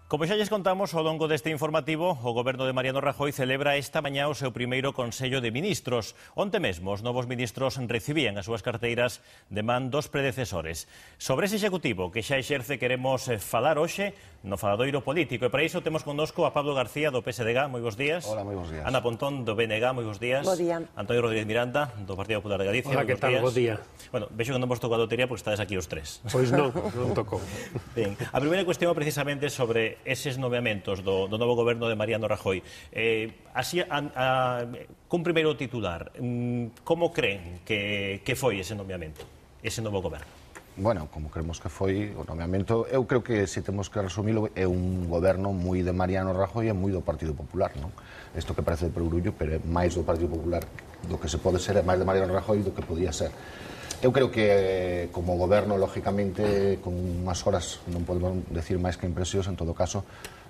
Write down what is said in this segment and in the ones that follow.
Como xa lles contamos ao longo deste informativo, o Goberno de Mariano Rajoy celebra esta mañá o seu primeiro Consello de Ministros. Onte mesmo, os novos ministros recibían as súas carteiras de man dos predecesores. Sobre ese executivo que xa exerce queremos falar hoxe no faladoiro político. E para iso temos connosco a Pablo García do PSDG, moi bons días. Hola, moi bons días. Ana Pontón do BNG, moi bons días. Bo día. Antonio Rodríguez Miranda do Partido Popular de Galicia. Hola, que tal? Bo día. Bueno, vexo que non vos tocou a lotería porque estades aquí os tres. Pois non tocou. Ben, a primeira cuestión é precisamente sobre eses nomeamentos do novo goberno de Mariano Rajoy. Cun primeiro titular, como creen que foi ese nomeamento, ese novo goberno? Bueno, como creemos que foi o nomeamento, eu creo que, se temos que resumilo, é un goberno moi de Mariano Rajoy e moi do Partido Popular, non? Isto que parece de perogrullo, pero é máis do Partido Popular do que se pode ser, é máis de Mariano Rajoy do que podía ser. Eu creo que, como goberno, lógicamente, con unhas horas non podemos decir máis que impresións, en todo caso,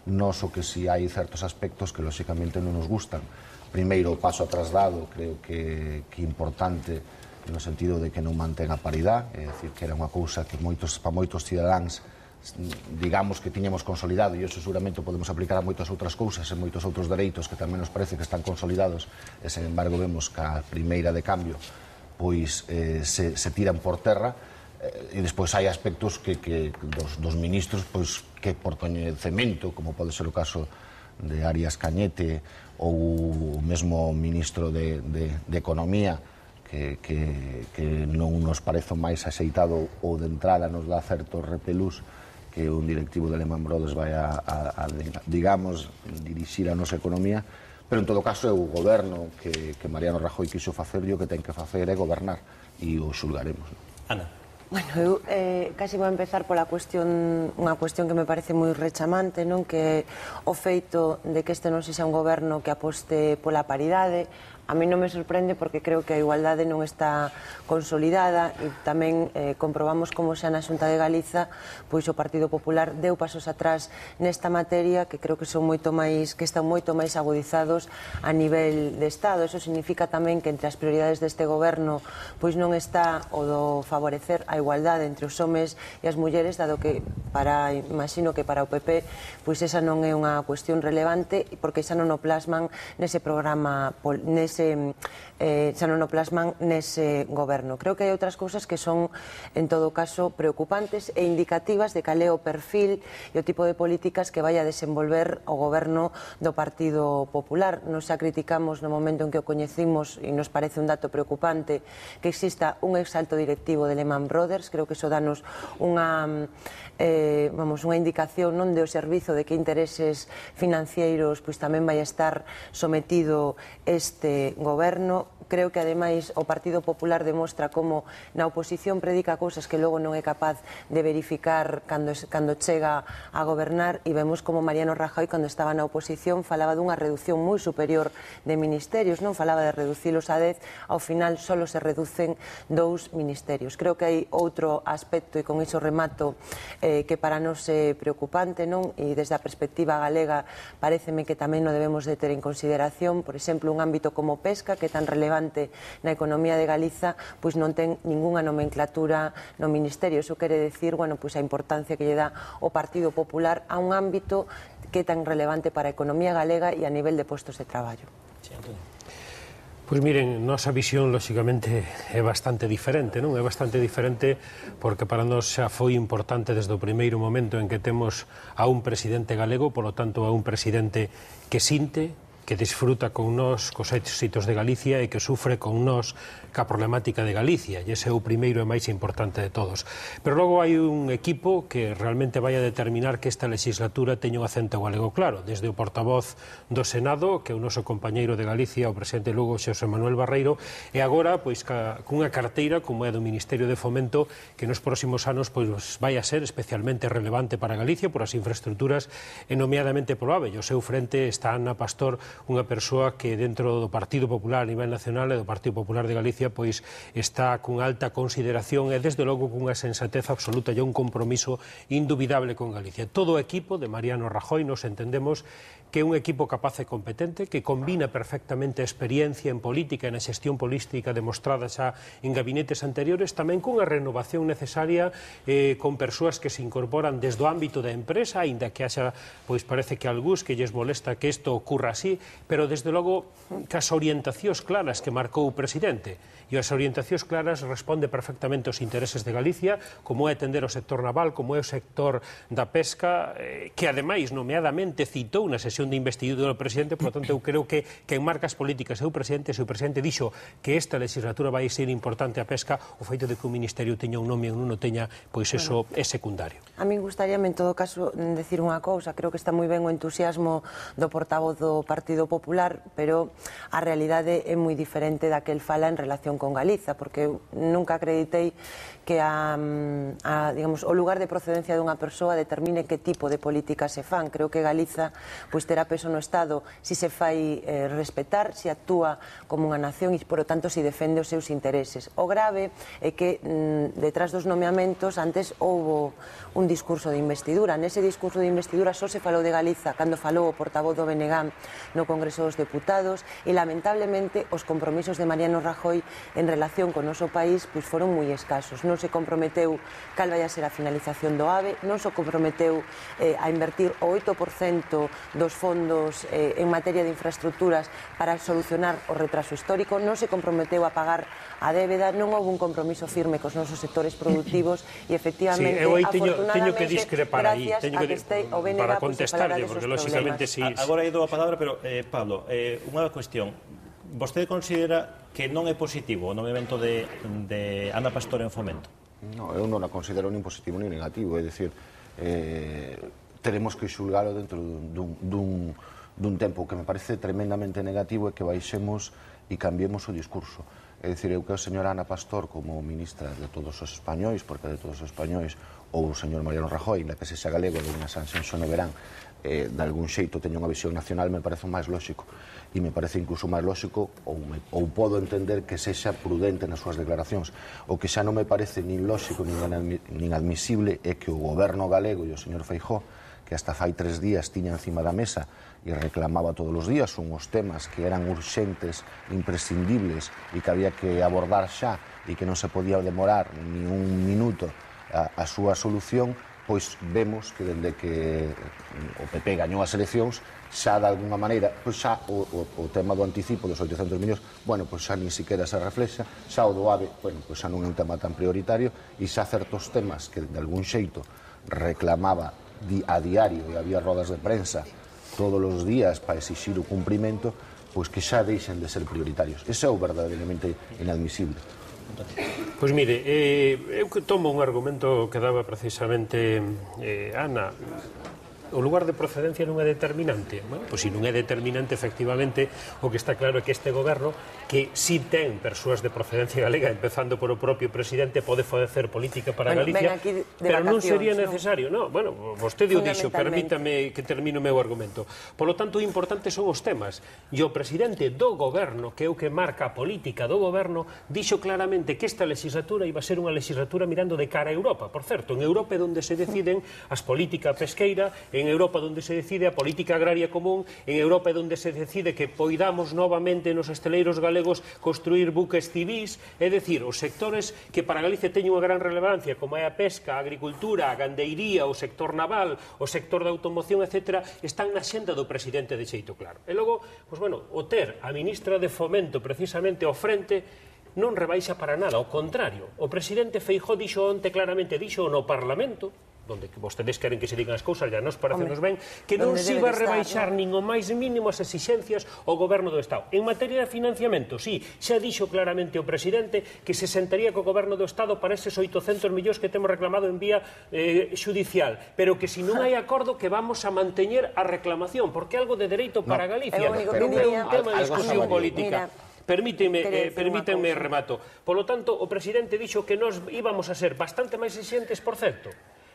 nos o que si hai certos aspectos que, lógicamente, non nos gustan. Primeiro, o paso atrás dado, creo que é importante, no sentido de que non mantén a paridade, é dicir, que era unha cousa que para moitos cidadáns, digamos que tiñamos consolidado, e iso seguramente podemos aplicar a moitas outras cousas e moitos outros dereitos que tamén nos parece que están consolidados, e, sen embargo, vemos que a primeira de cambio pois se tiran por terra, e despois hai aspectos que dos ministros pois que por coñecemento, como pode ser o caso de Arias Cañete ou o mesmo ministro de Economía, que non nos parece máis axeitado ou de entrada nos dá certo repelús que un directivo de Lehman Brothers vai a digamos, dirixir a nosa economía, pero en todo caso é o goberno que Mariano Rajoy quixo facer e o que ten que facer é gobernar, e o xulgaremos. Ana. Bueno, eu casi vou empezar pola unha cuestión que me parece moi rechamante, non? Que o feito de que este non sexa un goberno que aposte pola paridade. A mí non me sorprende porque creo que a igualdade non está consolidada, e tamén comprobamos como xa na Xunta de Galiza pois o Partido Popular deu pasos atrás nesta materia, que creo que están moito máis agudizados a nivel de Estado. Eso significa tamén que entre as prioridades deste goberno pois non está o do favorecer a igualdade entre os homes e as mulleres, dado que imagino que para o PP pois esa non é unha cuestión relevante, porque xa non o plasman nese programa, xa non o plasman nese goberno. Creo que hai outras cousas que son, en todo caso, preocupantes e indicativas de cal é o perfil e o tipo de políticas que vai a desenvolver o goberno do Partido Popular. Nos xa criticamos no momento en que o coñecimos, e nos parece un dato preocupante, que exista un exalto directivo de Lehman Brothers. Creo que iso danos unha indicación non do servizo de que intereses financeiros pois tamén vai a estar sometido este goberno. Creo que, ademais, o Partido Popular demostra como na oposición predica cousas que logo non é capaz de verificar cando chega a gobernar, e vemos como Mariano Rajoy, cando estaba na oposición, falaba dunha reducción moi superior de ministerios, non falaba de reducilos a 10, ao final só se reducen 2 ministerios. Creo que hai outro aspecto, e con iso remato, que para nós é preocupante, non? E desde a perspectiva galega pareceme que tamén non debemos de ter en consideración, por exemplo, un ámbito como pesca, que é tan relevante na economía de Galiza, pois non ten ningunha nomenclatura no Ministerio. Iso quere decir, bueno, pois a importancia que lle dá o Partido Popular a un ámbito que é tan relevante para a economía galega e a nivel de postos de traballo. Sí, Antonio. Pois miren, nosa visión, lóxicamente, é bastante diferente, non? É bastante diferente porque para nós xa foi importante desde o primeiro momento en que temos a un presidente galego, polo tanto, a un presidente que sinte, que disfruta con nós cos éxitos de Galicia e que sufre con nós ca problemática de Galicia, e ese é o primeiro e máis importante de todos. Pero logo hai un equipo que realmente vai a determinar que esta legislatura teña un acento galego claro, desde o portavoz do Senado, que é o noso compañeiro de Galicia, o presidente Lugo, Xosé Manuel Barreiro, e agora, pois, cunha carteira como é do Ministerio de Fomento, que nos próximos anos pois vai a ser especialmente relevante para Galicia por as infraestructuras, e nomeadamente polo AVE. O seu frente está Ana Pastor, unha persoa que dentro do Partido Popular a nivel nacional e do Partido Popular de Galicia pois está con alta consideración e desde logo cunha sensatez absoluta e un compromiso indubidable con Galicia. Todo o equipo de Mariano Rajoy nos entendemos que é un equipo capaz e competente, que combina perfectamente a experiencia en política e na xestión política demostrada xa en gabinetes anteriores, tamén cunha renovación necesaria con persoas que se incorporan desde o ámbito da empresa, aínda que haxa, pois parece que a algúns que lles molesta que isto ocurra así, pero desde logo cas orientacións claras que marcou o presidente. E as orientacións claras responde perfectamente aos intereses de Galicia, como é atender o sector naval, como é o sector da pesca, que ademais nomeadamente citou na sesión de investidura do presidente. Por lo tanto, eu creo que en marcas políticas se o presidente dixo que esta legislatura vai ser importante a pesca, o feito de que o Ministerio teña un nome ou non o teña, pois eso é secundario. A min gustaríame, en todo caso, decir unha cousa. Creo que está moi ben o entusiasmo do portavoz do Partido Popular, pero a realidade é moi diferente da que el fala en relación con Galiza, porque eu nunca acreditei que digamos, o lugar de procedencia dunha persoa determine que tipo de políticas se fan. Creo que Galiza pois terá peso no Estado se se fai respetar, se actúa como unha nación e, por lo tanto, se defende os seus intereses. O grave é que detrás dos nomeamentos antes houbo un discurso de investidura. Nese discurso de investidura só se falou de Galiza cando falou o portavoz do BNG no Congreso dos Deputados e, lamentablemente, os compromisos de Mariano Rajoy en relación con o noso país pois foron moi escasos. Non se comprometeu cal vai a ser a finalización do AVE, non se comprometeu a invertir o 8% dos fondos en materia de infraestructuras para solucionar o retraso histórico, non se comprometeu a pagar a débeda, non houve un compromiso firme cos nosos sectores productivos e, efectivamente, teño que discrepar aí, para contestarlle, porque lógicamente si... Agora hai dou a palabra, pero, Pablo, unha cuestión. Vostede considera que non é positivo o nomeamento de Ana Pastor en Fomento? No, eu non a considero nin positivo nin negativo, é dicir, teremos que xulgalo dentro dun tempo. O que me parece tremendamente negativo é que baixemos e cambiemos o discurso. É dicir, eu que a señora Ana Pastor como ministra de todos os españois, porque de todos os españois, ou o señor Mariano Rajoy, na que sexa galego, de unha Sanxenxo no verán, de algún xeito teño unha visión nacional, me parece máis lóxico. E me parece incluso máis lóxico, ou podo entender que sexa prudente nas súas declaracións. O que xa non me parece nin lóxico nin admisible é que o goberno galego e o señor Feijóo, que hasta fai 3 días tiña encima da mesa e reclamaba todos os días unhos temas que eran urxentes, imprescindibles e que había que abordar xa e que non se podía demorar ni un minuto a súa solución, pois vemos que dende que o PP gañou as eleccións xa de alguna maneira, pois xa o tema do anticipo dos 800 millóns, bueno, pois xa nin siquiera se reflexa, xa o do AVE, bueno, pois xa non é un tema tan prioritario e xa certos temas que de algún xeito reclamaba a diario e había rodas de prensa todos os días para exixir o cumprimento, pois que xa deixen de ser prioritarios. Ese é o verdadeiramente inadmisible. Pois mire, eu que tomo un argumento que daba precisamente Ana. O lugar de procedencia non é determinante. Bueno, pois se non é determinante, efectivamente, o que está claro é que este goberno, que si ten persoas de procedencia galega, empezando por o propio presidente, pode facer política para Galicia, pero non sería necesario. No, bueno, vostede o dixo, permítame que termine o meu argumento. Por lo tanto, o importante son os temas. E o presidente do goberno, que é o que marca a política do goberno, dixo claramente que esta legislatura iba a ser unha legislatura mirando de cara a Europa. Por certo, en Europa é onde se deciden as políticas pesqueira, en Europa onde se decide a política agraria común, en Europa é onde se decide que poidamos novamente nos esteleiros galegos construir buques civís, é dicir, os sectores que para Galicia teñen unha gran relevancia, como é a pesca, a agricultura, a gandeiría, o sector naval, o sector da automoción, etc., están na xenda do presidente de xeito claro. E logo, pois, bueno, o ter a ministra de Fomento precisamente ao frente non rebaixa para nada, ao contrario. O presidente Feijóo dixo onte claramente, dixo no Parlamento, donde vostedes queren que se digan as cousas, ya nos parecenos ben, que non se iba a rebaixar nin o máis mínimo as exixencias ao goberno do Estado. En materia de financiamento, sí, xa dixo claramente o presidente que se sentaría co goberno do Estado para eses 800 millóns que temos reclamado en vía xudicial, pero que se non hai acordo que vamos a manteñer a reclamación, porque é algo de dereito para Galicia, non é un tema de discusión política. Permítanme remato. Por lo tanto, o presidente dixo que nós íbamos a ser bastante máis exigentes, por certo,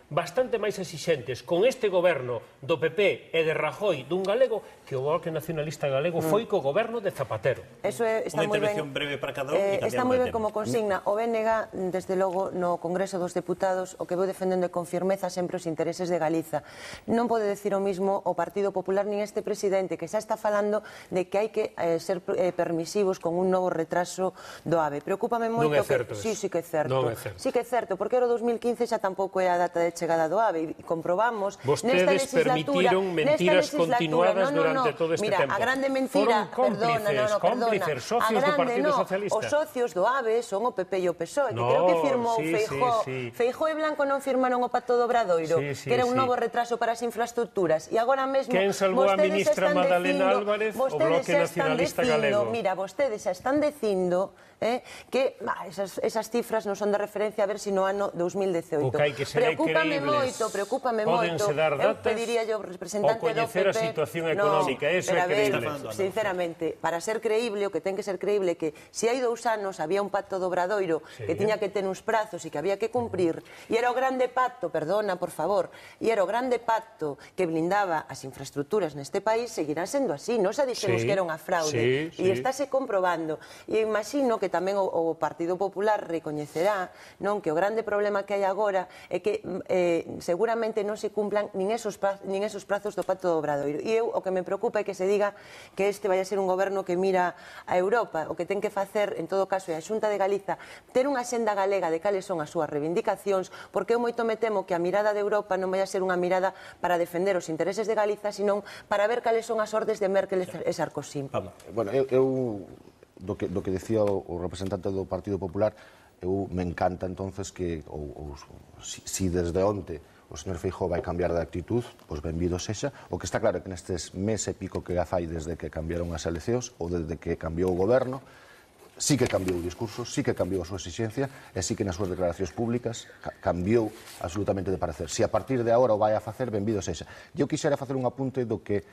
bastante máis exixentes con este goberno do PP e de Rajoy dun galego que o Bloque Nacionalista Galego foi co goberno de Zapatero. Eso está Unha moi ben. intervención breve para cada un e Está cambiamos moi de ben tema. como consigna. O BNG, desde logo, no Congreso dos Deputados, o que vou defendendo con firmeza sempre os intereses de Galiza. Non pode decir o mismo o Partido Popular nin este presidente que xa está falando de que hai que ser permisivos con un novo retraso do AVE. Preocúpame moito Non é certo que... Sí que é certo. Non é certo. Sí que é certo, porque era o 2015 xa tampouco é a data de chegada do AVE e comprobamos vostedes permitiron mentiras continuadas durante todo este tempo. A grande mentira, cómplices, socios do Partido Socialista. Os socios do AVE son o PP e o PSOE, que creo que firmou Feijóo. Feijóo e Blanco non firmaron o Pacto do Obradoiro, que era un novo retraso para as infraestructuras. E agora mesmo quen salvou a ministra Madalena Álvarez? O Bloque Nacionalista Galego. Mira, vostedes xa están dicindo que esas cifras non son de referencia a ver se no ano 2018. O que hai que ser creíbles. Preocúpame moito. Pódense dar datas, eu pediría yo representante do PP... o coñecer a situación económica, eso é creíble. Sinceramente, para ser creíble, o que ten que ser creíble que se hai 2 anos había un pacto do Obradoiro que tiña que ter uns prazos e que había que cumprir, e era o grande pacto, perdona, por favor, e era o grande pacto que blindaba as infraestructuras neste país, seguirá sendo así. Non xa dixemos que era unha fraude, e estáse comprobando. E imagino que tamén o Partido Popular recoñecerá que o grande problema que hai agora é que seguramente non se cumplan nin esos prazos do Pacto do Obradoiro. E eu o que me preocupa é que se diga que este vai a ser un goberno que mira a Europa. O que ten que facer, en todo caso, é a Xunta de Galiza ter unha senda galega de cales son as súas reivindicacións, porque eu moito me temo que a mirada de Europa non vai a ser unha mirada para defender os intereses de Galiza, senón para ver cales son as ordes de Merkel e Sarkozy. Bueno, eu do que decía o representante do Partido Popular, eu me encanta entonces que si desde onte o señor Feijóo vai cambiar de actitud, pois benvido sexa. O que está claro é que nestes mes e pico que fai desde que cambiaron as eleccións ou desde que cambiou o goberno, sí que cambiou o discurso, sí que cambiou a súa exigencia e sí que nas súas declaracións públicas cambiou absolutamente de parecer. Si a partir de agora o vai a facer, benvido sexa. Eu quixera facer un apunte do que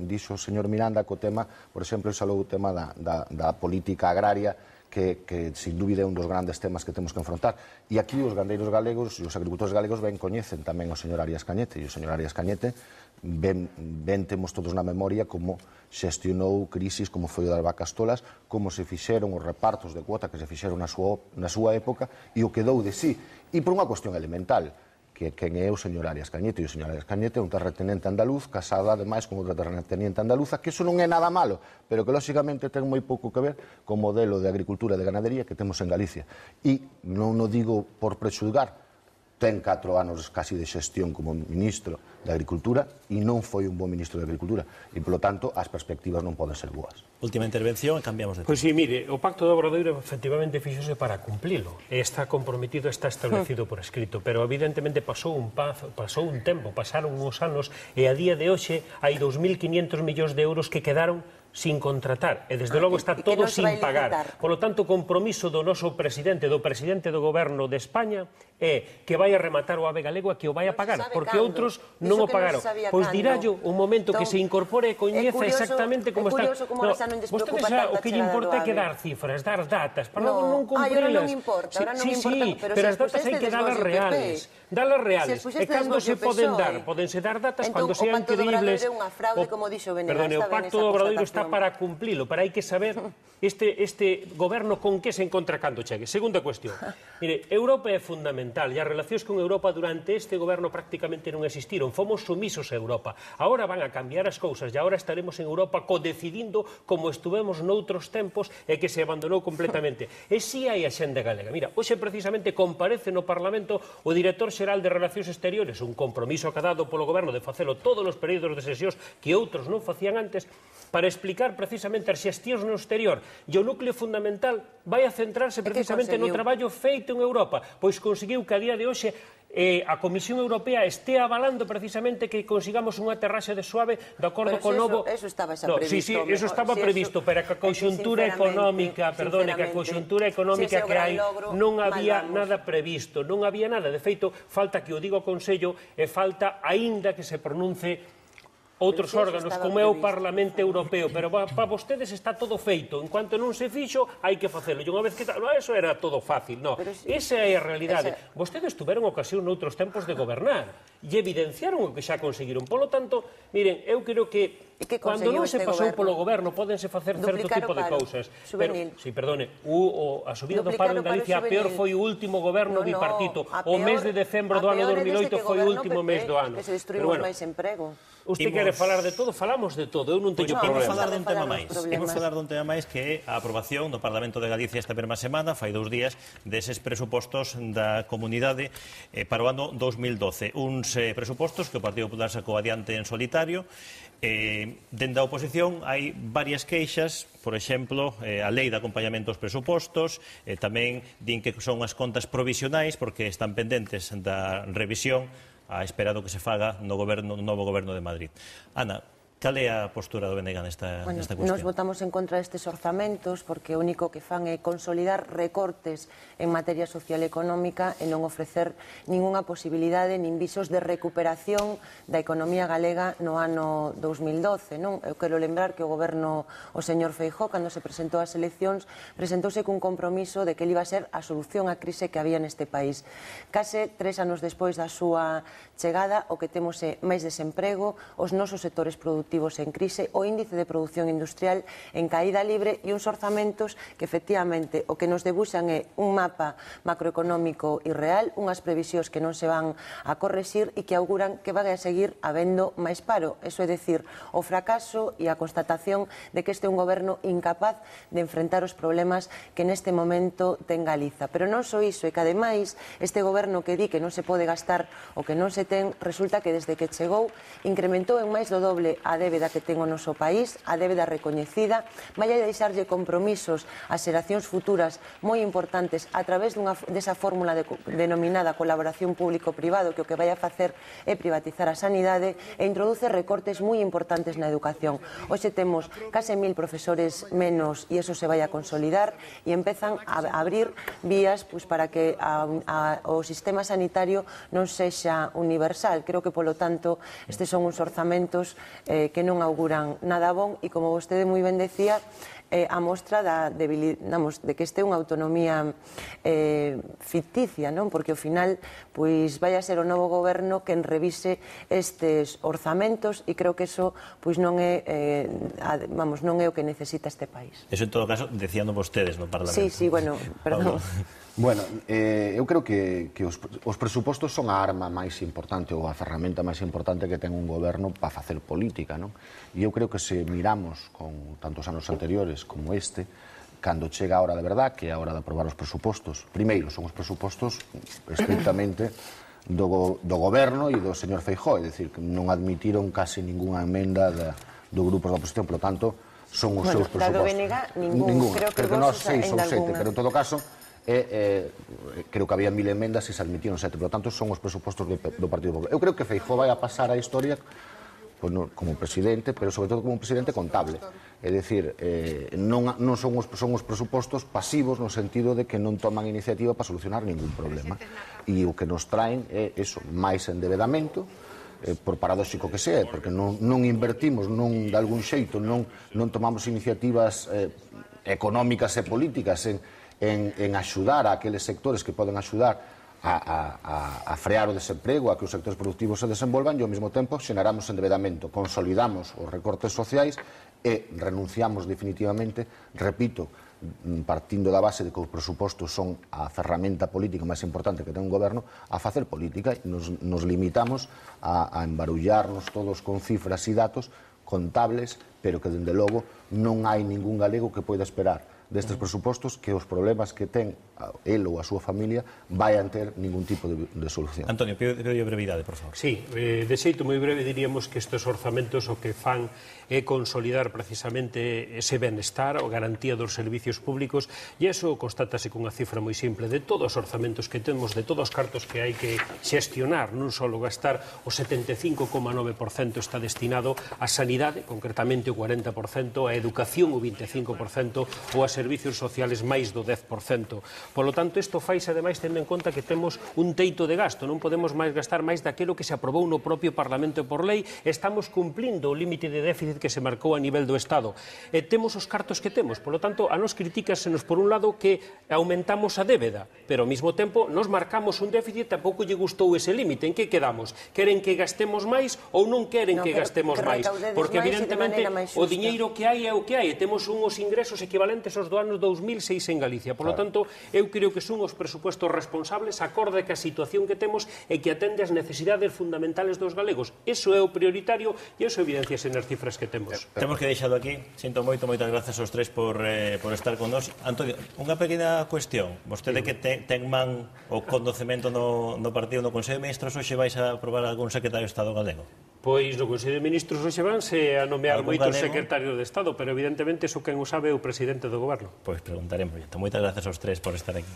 dixo o señor Miranda co tema, por exemplo, falou o tema da política agraria, que sin dúbida é un dos grandes temas que temos que enfrontar. E aquí os gandeiros galegos e os agricultores galegos ben coñecen tamén o señor Arias Cañete, e o señor Arias Cañete ben temos todos na memoria como xestionou crisis como foi o das vacas tolas, como se fixeron os repartos de cuota que se fixeron na súa época e o que dou de sí. E por unha cuestión elemental, que quen é o señor Arias Cañete, e o señor Arias Cañete é un terratenente andaluz casado ademais con outra terratenente andaluza, que iso non é nada malo, pero que lóxicamente ten moi pouco que ver co modelo de agricultura e de ganadería que temos en Galicia. E non o digo por prexulgar, ten 4 anos casi de xestión como ministro de Agricultura e non foi un bon ministro de Agricultura e, polo tanto, as perspectivas non poden ser boas. Última intervención e cambiamos de tema. Pois sí, mire, o Pacto do Obradoiro efectivamente fixose para cumplilo. Está comprometido, está establecido por escrito, pero evidentemente pasou un tempo, pasaron uns anos e a día de hoxe hai 2.500 millóns de euros que quedaron sin contratar, e desde logo está todo sin pagar. Polo tanto, o compromiso do noso presidente, do goberno de España, é que vai a rematar o AVE galego e que o vai a pagar, porque outros non o pagaron. Pois dirallo un momento que se incorpore e coñeza exactamente como está. É curioso como xa non lles preocupa tanto a chegada do AVE. O que lle importa é que dar cifras, dar datas, para logo non cumprilas. Ahora non me importa, pero as datas hai que dalas reales. Dalas reales. E cando se poden dar? Podense dar datas cando sean creíbles. Perdón, o Pacto do Obradoiro está para cumplilo, pero hai que saber este goberno con que se encontra cando chegue. Segunda cuestión. Mire, Europa é fundamental e as relacións con Europa durante este goberno prácticamente non existiron. Fomos sumisos a Europa. Agora van a cambiar as cousas e agora estaremos en Europa codecidindo como estuvemos noutros tempos e que se abandonou completamente. E si hai a xenda galega. Mira, hoxe precisamente comparece no Parlamento o director xeral de Relacións Exteriores, un compromiso acadado polo goberno de facelo todos os períodos de sesións que outros non facían antes, para explicar precisamente as xestións no exterior. E o núcleo fundamental vai a centrarse precisamente no traballo feito en Europa, pois conseguiu que a día de hoxe a Comisión Europea este avalando precisamente que consigamos unha aterraxe de suave de acordo co novo... Eso estaba xa previsto. Sí, eso estaba previsto, pero que a conxuntura económica, perdone, que a conxuntura económica que hai non había nada previsto, non había nada. De feito, falta que o diga o Consello e falta aínda que se pronuncie outros órganos, como é o Parlamento Europeo, pero para vostedes está todo feito, en cuanto non se fixo, hai que facelo, e unha vez que tal, eso era todo fácil, non, esa é a realidade. Vostedes tuveron ocasión noutros tempos de gobernar, e evidenciaron o que xa conseguiron, polo tanto, miren, eu creo que cando non se pasou polo goberno, pódense facer certo tipo de cousas, pero, si, perdone, a subida do paro en Galicia, a peor foi o último goberno bipartito, o mes de decembro do ano 2008 foi o último mes do ano. Que se destruímos máis emprego. Usted quere falar de todo, falamos de todo, eu non teño problema. Imos falar dun tema máis que é a aprobación do Parlamento de Galicia esta mesma semana, fai 2 días, deses presupostos da comunidade para o ano 2012. Uns presupostos que o Partido Popular sacou adiante en solitario. Dende a oposición hai varias queixas, por exemplo, a lei de acompañamento aos presupostos, tamén din que son as contas provisionais porque están pendentes da revisión a espera do que se faga no novo goberno de Madrid. Ana, cal é a postura do BNG nesta cuestión? Nos votamos en contra destes orzamentos porque o único que fan é consolidar recortes en materia social e económica e non ofrecer ningunha posibilidade nin visos de recuperación da economía galega no ano 2012. Eu quero lembrar que o goberno, o señor Feijóo, cando se presentou ás eleccións, presentouse cun compromiso de que ele iba a ser a solución á crise que había neste país. Case 3 anos despois da súa chegada, o que temos é máis desemprego, os nosos sectores productivos en crise, o índice de produción industrial en caída libre e uns orzamentos que efectivamente o que nos debuxan é un mapa macroeconómico irreal, unhas previsións que non se van a correxir e que auguran que vai a seguir habendo máis paro. Eso é dicir, o fracaso e a constatación de que este é un goberno incapaz de enfrentar os problemas que neste momento ten Galiza. Pero non só iso, é que ademais este goberno que di que non se pode gastar o que non se ten, resulta que desde que chegou incrementou en máis do doble a débeda que ten o noso país, a débeda recoñecida, vai a deixarlle compromisos ás xeracións futuras moi importantes a través desa fórmula denominada colaboración público-privado, que o que vai a facer é privatizar a sanidade e introduce recortes moi importantes na educación. Hoxe temos case 1000 profesores menos e eso se vai a consolidar e empezan a abrir vías para que o sistema sanitario non sexa universal. Creo que, polo tanto, estes son uns orzamentos que non auguran nada bon e, como vostede moi ben decía, a mostra de que este é unha autonomía ficticia, porque ao final vai a ser o novo goberno quen revise estes orzamentos e creo que eso non é o que necesita este país. Eso, en todo caso, decían vostedes no Parlamento. Sí, bueno, perdón. Bueno, eu creo que os presupostos son a arma máis importante ou a ferramenta máis importante que ten un goberno para facer política, non? E eu creo que se miramos con tantos anos anteriores como este, cando chega a hora de verdad, que é a hora de aprobar os presupostos, primeiro son os presupostos estrictamente do goberno e do señor Feijóo, é dicir, que non admitiron casi ninguna emenda do grupo da oposición, polo tanto, son os seus presupostos. Da do BNG, ningún. Creo que nós 6 ou 7, pero en todo caso creo que había 1000 emendas e se admitiron 7, por lo tanto son os presupostos do Partido Popular. Eu creo que Feijóo vai a pasar a historia como presidente, pero sobre todo como un presidente contable, é dicir, non son os presupostos pasivos no sentido de que non toman iniciativa para solucionar ningún problema, e o que nos traen é máis endebedamento, por paradóxico que sea, porque non invertimos, de algún xeito, non tomamos iniciativas económicas e políticas en axudar a aqueles sectores que poden axudar a frear o desemprego, a que os sectores productivos se desenvolvan e ao mesmo tempo xeneramos endebedamento, consolidamos os recortes sociais e renunciamos definitivamente, repito, partindo da base de que os presupostos son a ferramenta política máis importante que ten un goberno, a facer política e nos limitamos a embarullarnos todos con cifras e datos contables, pero que, dende logo, non hai ningún galego que poida esperar destes presupostos que os problemas que ten el ou a súa familia vayan ter ningún tipo de solución. Antonio, pido brevidade, por favor. Sí, de xeito moi breve diríamos que estes orzamentos o que fan é consolidar precisamente ese benestar ou garantía dos servicios públicos e iso constátase cunha cifra moi simple de todos os orzamentos que temos, de todos os cartos que hai que xestionar, non só gastar, o 75,9% está destinado á sanidade, concretamente o 40%, á educación o 25% ou a servicios sociales máis do 10%. Polo tanto, isto faise, ademais, tendo en conta que temos un teito de gasto, non podemos máis gastar máis daquilo que se aprobou no propio Parlamento por lei, estamos cumplindo o límite de déficit que se marcou a nivel do Estado. E temos os cartos que temos, polo tanto, a nos critícasenos por un lado que aumentamos a débeda, pero ao mesmo tempo nos marcamos un déficit, tampouco lle gustou ese límite. En que quedamos? Queren que gastemos máis ou non queren que gastemos máis? Porque evidentemente o diñeiro que hai é o que hai, e temos unhos ingresos equivalentes aos do ano 2006 en Galicia. Por lo tanto, eu creo que son os presupuestos responsables acorde que a situación que temos e que atende as necesidades fundamentales dos galegos. Eso é o prioritario e eso evidenciase nas cifras que temos. Temos que deixalo aquí. Sinto moito, moitas grazas aos tres por estar con nós. Antonio, unha pequena cuestión. Vostede que ten man o condocemento no partido, no Consello de Ministros, hoxe vais a aprobar algún secretario de Estado galego? Pois no Consello de Ministros hoxe vanse a nomear moitos secretarios de Estado, pero evidentemente iso quen o sabe é o presidente do Goberno. Pois preguntaremos. Moitas grazas aos tres por estar aquí.